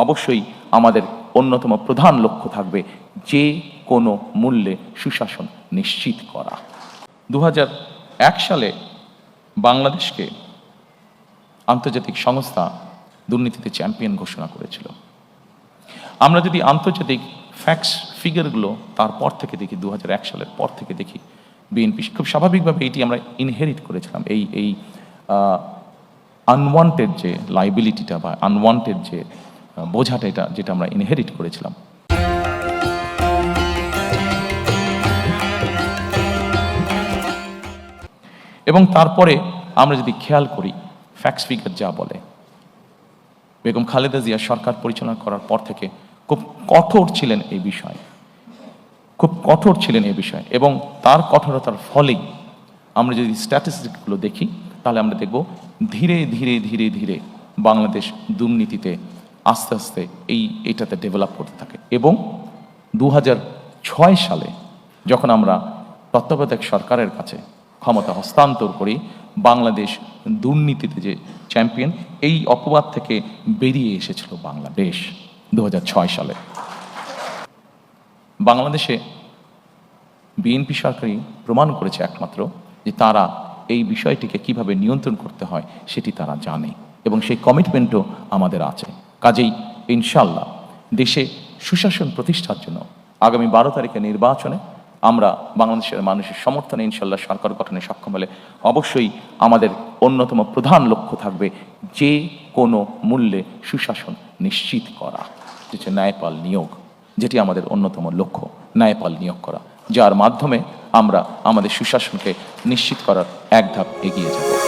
অবশ্যই আমাদের অন্যতম প্রধান লক্ষ্য থাকবে যে কোনো মূল্যে সুশাসন নিশ্চিত করা। 2001 সালে বাংলাদেশকে আন্তর্জাতিক সংস্থা দুর্নীতিতে চ্যাম্পিয়ন ঘোষণা করেছিল। আমরা যদি আন্তর্জাতিক ফ্যাক্টস ফিগারগুলো তারপর থেকে দেখি, 2001 সালের পর থেকে দেখি, বিএনপি খুব স্বাভাবিকভাবে এটি আমরা ইনহেরিট করেছিলাম, এই আনওয়ান্টেড যে লাইবিলিটিটা বা আনওয়ান্টেড যে বোঝাটা, যেটা আমরা ইনহেরিট করেছিলাম। এবং তারপরে আমরা যদি খেয়াল করি, ফ্যাক্টস ফিগার যা বলে, বেগম খালেদা জিয়া সরকার পরিচালনা করার পর থেকে খুব কঠোর ছিলেন এই বিষয়ে, এবং তার কঠোরতার ফলেই আমরা যদি স্ট্যাটিস্টিকগুলো দেখি, তাহলে আমরা দেখব ধীরে ধীরে ধীরে ধীরে বাংলাদেশ দুর্নীতিতে আস্তে আস্তে এটাতে ডেভেলপ করতে থাকে। এবং 2006 সালে যখন আমরা তত্ত্বাবধায়ক সরকারের কাছে ক্ষমতা হস্তান্তর করি, বাংলাদেশ দুর্নীতিতে যে চ্যাম্পিয়ন, এই অপবাদ থেকে বেরিয়ে এসেছিল বাংলাদেশ 2006 সালে। বাংলাদেশে বিএনপি সরকারই প্রমাণ করেছে একমাত্র যে তারা এই বিষয়টিকে কিভাবে নিয়ন্ত্রণ করতে হয় সেটি তারা জানে, এবং সেই কমিটমেন্টও আমাদের আছে। কাজেই ইনশাল্লাহ দেশে সুশাসন প্রতিষ্ঠার জন্য আগামী 12 তারিখে নির্বাচনে আমরা বাংলাদেশের মানুষের সমর্থনে ইনশাল্লাহ সরকার গঠনে সক্ষম হলে অবশ্যই আমাদের অন্যতম প্রধান লক্ষ্য থাকবে যে কোনো মূল্যে সুশাসন নিশ্চিত করা, যেটি ন্যায়পাল নিয়োগ, যেটি আমাদের অন্যতম লক্ষ্য, ন্যায়পাল নিয়োগ করা, যার মাধ্যমে আমরা আমাদের সুশাসনকে নিশ্চিত করার এক ধাপ এগিয়ে যাব।